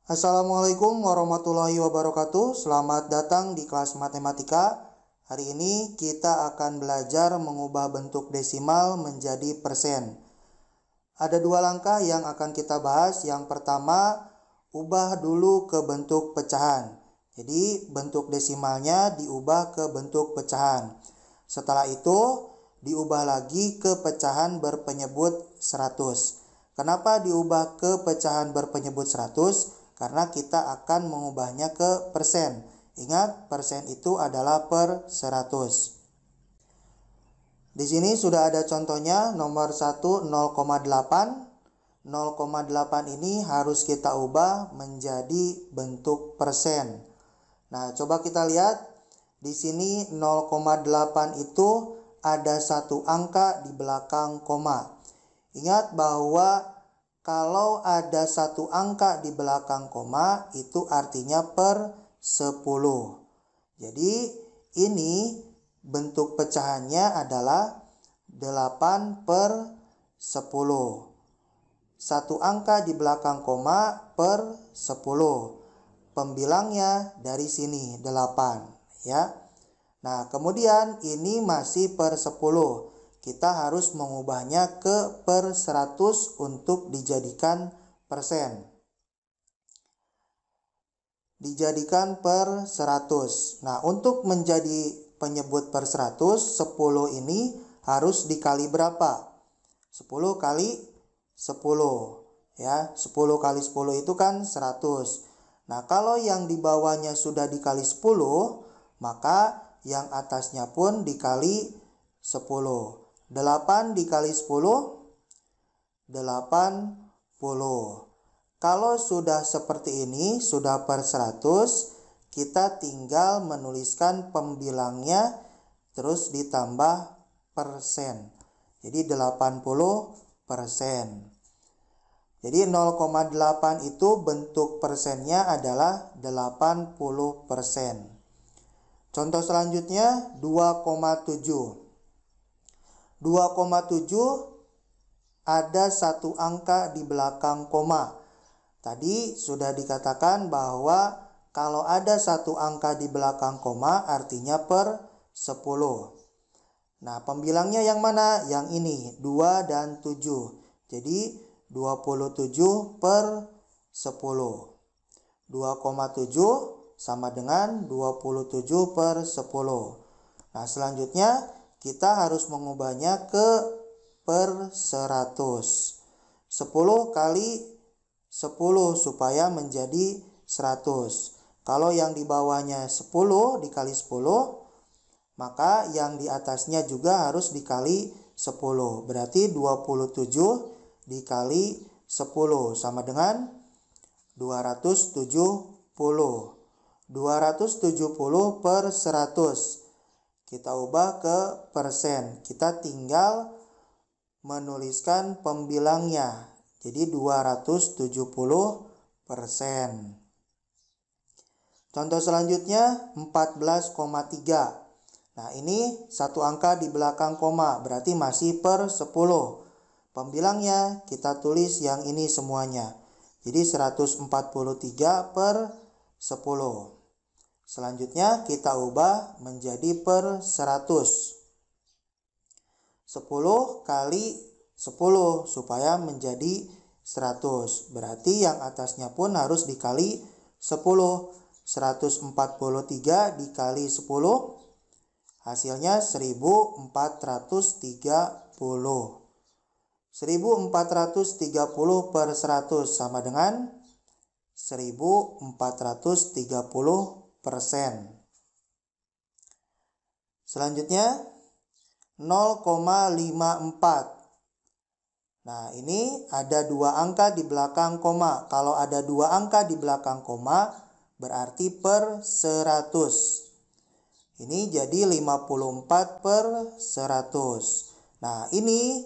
Assalamualaikum warahmatullahi wabarakatuh. Selamat datang di kelas matematika. Hari ini kita akan belajar mengubah bentuk desimal menjadi persen. Ada dua langkah yang akan kita bahas. Yang pertama, ubah dulu ke bentuk pecahan. Jadi bentuk desimalnya diubah ke bentuk pecahan. Setelah itu diubah lagi ke pecahan berpenyebut 100. Kenapa diubah ke pecahan berpenyebut 100? Karena kita akan mengubahnya ke persen. Ingat, persen itu adalah per 100. Di sini sudah ada contohnya, nomor 1 0,8. 0,8 ini harus kita ubah menjadi bentuk persen. Nah, coba kita lihat. Di sini 0,8 itu ada satu angka di belakang koma. Ingat bahwa kalau ada satu angka di belakang koma, itu artinya per 10. Jadi ini bentuk pecahannya adalah 8 per 10. Satu angka di belakang koma per 10. Pembilangnya dari sini 8, ya. Nah, kemudian ini masih per 10. Kita harus mengubahnya ke per 100 untuk dijadikan persen. Dijadikan per 100. Nah, untuk menjadi penyebut per 100, 10 ini harus dikali berapa? 10 kali 10. Ya, 10 kali 10 itu kan 100. Nah, kalau yang di bawahnya sudah dikali 10, maka yang atasnya pun dikali 10. 8 dikali 10, 80. Kalau sudah seperti ini, sudah per 100, kita tinggal menuliskan pembilangnya, terus ditambah persen. Jadi 80%. Jadi 0,8 itu bentuk persennya adalah 80%. Contoh selanjutnya 2,7. 2,7 ada satu angka di belakang koma. Tadi sudah dikatakan bahwa kalau ada satu angka di belakang koma artinya per 10. Nah, pembilangnya yang mana? Yang ini, 2 dan 7. Jadi 27 per 10. 2,7 sama dengan 27 per 10. Nah, selanjutnya kita harus mengubahnya ke per 100. 10 kali 10 supaya menjadi 100. Kalau yang di bawahnya 10 dikali 10, maka yang di atasnya juga harus dikali 10. Berarti 27 dikali 10 sama dengan 270. 270 per 100. Kita ubah ke persen. Kita tinggal menuliskan pembilangnya. Jadi 270%. Contoh selanjutnya 14,3. Nah, ini satu angka di belakang koma, berarti masih per 10. Pembilangnya kita tulis yang ini semuanya. Jadi 143 per 10. Selanjutnya kita ubah menjadi per 100. 10 kali 10 supaya menjadi 100. Berarti yang atasnya pun harus dikali 10. 143 dikali 10. Hasilnya 1430. 1430 per 100 sama dengan 1430%. Selanjutnya 0,54. Nah, ini ada dua angka di belakang koma. Kalau ada dua angka di belakang koma, berarti per 100. Ini jadi 54 per 100. Nah, ini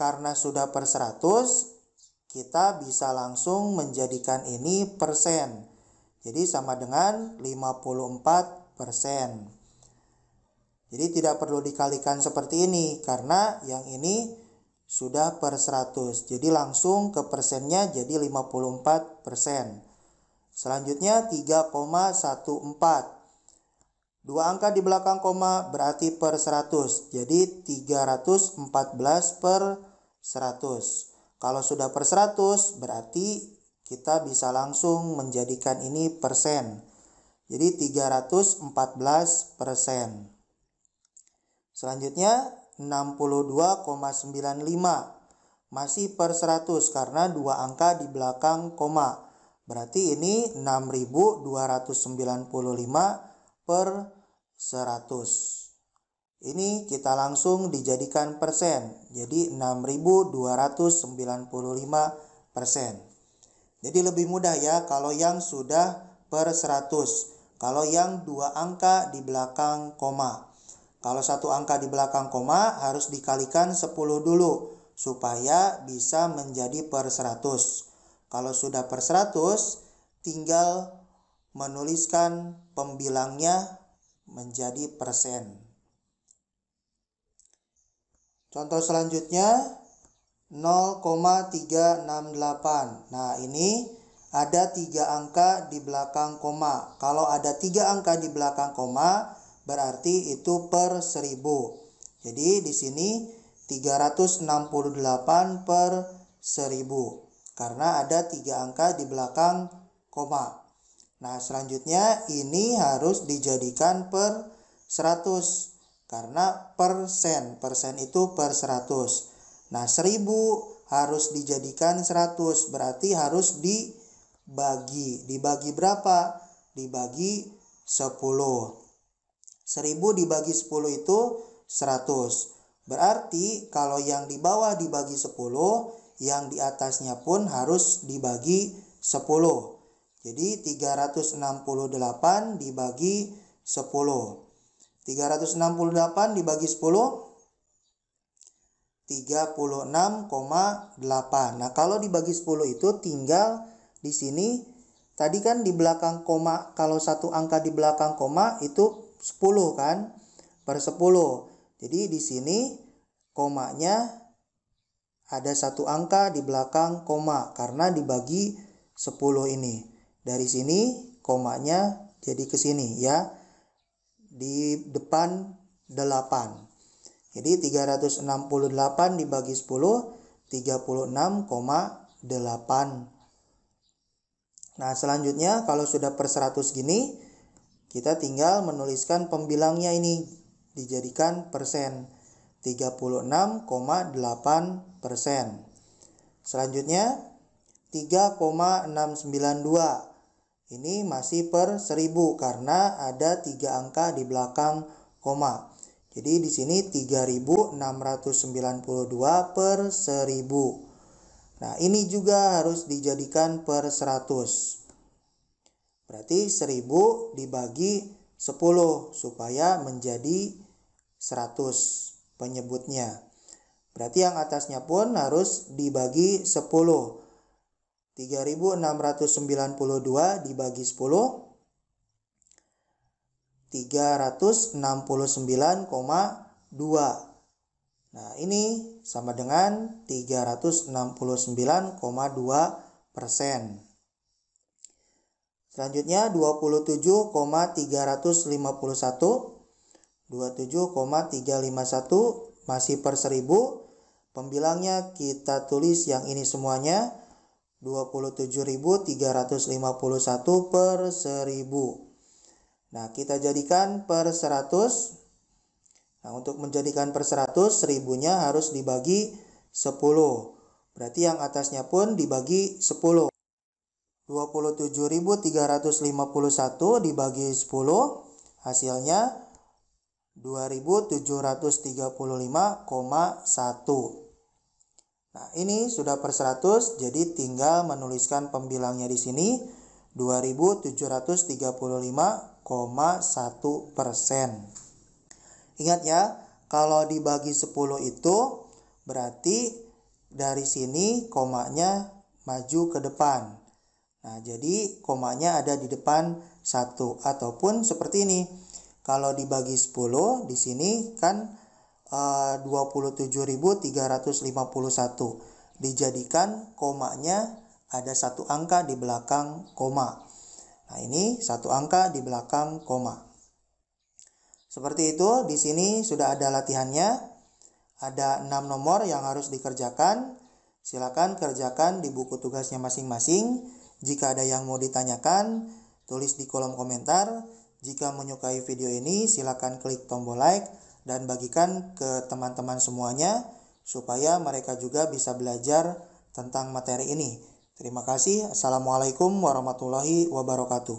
karena sudah per 100, kita bisa langsung menjadikan ini persen. Jadi sama dengan 54%. Jadi tidak perlu dikalikan seperti ini karena yang ini sudah per 100. Jadi langsung ke persennya jadi 54%. Selanjutnya 3,14. Dua angka di belakang koma berarti per 100. Jadi 314 per 100. Kalau sudah per 100 berarti kita bisa langsung menjadikan ini persen. Jadi 314%. Selanjutnya 62,95. Masih per 100 karena dua angka di belakang koma. Berarti ini 6295 per 100. Ini kita langsung dijadikan persen. Jadi 6295%. Jadi lebih mudah ya kalau yang sudah per 100. Kalau yang dua angka di belakang koma. Kalau satu angka di belakang koma harus dikalikan 10 dulu supaya bisa menjadi per 100. Kalau sudah per 100 tinggal menuliskan pembilangnya menjadi persen. Contoh selanjutnya 0,368. Nah, ini ada 3 angka di belakang koma. Kalau ada 3 angka di belakang koma berarti itu per 1000. Jadi di sini 368 per 1000 karena ada 3 angka di belakang koma. Nah, selanjutnya ini harus dijadikan per 100 karena persen. Persen itu per 100. Nah, 1000 harus dijadikan 100 berarti harus dibagi. Dibagi berapa? Dibagi 10. 1000 dibagi 10 itu 100. Berarti kalau yang di bawah dibagi 10, yang di atasnya pun harus dibagi 10. Jadi 368 dibagi 10. 368 dibagi 10 36,8. Nah, kalau dibagi 10 itu tinggal di sini tadi kan di belakang koma, kalau satu angka di belakang koma itu 10 kan? Per 10. Jadi di sini komanya ada satu angka di belakang koma karena dibagi 10 ini. Dari sini komanya jadi ke sini ya. Di depan 8. Jadi 368 dibagi 10 36,8. Nah, selanjutnya kalau sudah per 100 gini kita tinggal menuliskan pembilangnya ini dijadikan persen. 36,8%. Selanjutnya 3,692. Ini masih per 1000 karena ada 3 angka di belakang koma. Jadi di sini 3692 per 1000. Nah, ini juga harus dijadikan per 100. Berarti 1000 dibagi 10 supaya menjadi 100 penyebutnya. Berarti yang atasnya pun harus dibagi 10. 3692 dibagi 10 369,2. Nah, ini sama dengan 369,2%. Selanjutnya 27,351. 27,351 masih per 1000. Pembilangnya kita tulis yang ini semuanya 27.351 per 1000. Nah, kita jadikan per 100. Nah, untuk menjadikan per 100, 1000-nya harus dibagi 10. Berarti yang atasnya pun dibagi 10. 27.351 dibagi 10, hasilnya 2735,1. Nah, ini sudah per 100, jadi tinggal menuliskan pembilangnya di sini 2735,1%. Ingat ya, kalau dibagi 10 itu berarti dari sini komanya maju ke depan. Nah, jadi komanya ada di depan 1 ataupun seperti ini. Kalau dibagi 10 di sini kan 27.351 dijadikan komanya ada satu angka di belakang koma. Nah, ini satu angka di belakang koma. Seperti itu, di sini sudah ada latihannya. Ada 6 nomor yang harus dikerjakan. Silakan kerjakan di buku tugasnya masing-masing. Jika ada yang mau ditanyakan, tulis di kolom komentar. Jika menyukai video ini, silakan klik tombol like dan bagikan ke teman-teman semuanya supaya mereka juga bisa belajar tentang materi ini. Terima kasih. Assalamualaikum warahmatullahi wabarakatuh.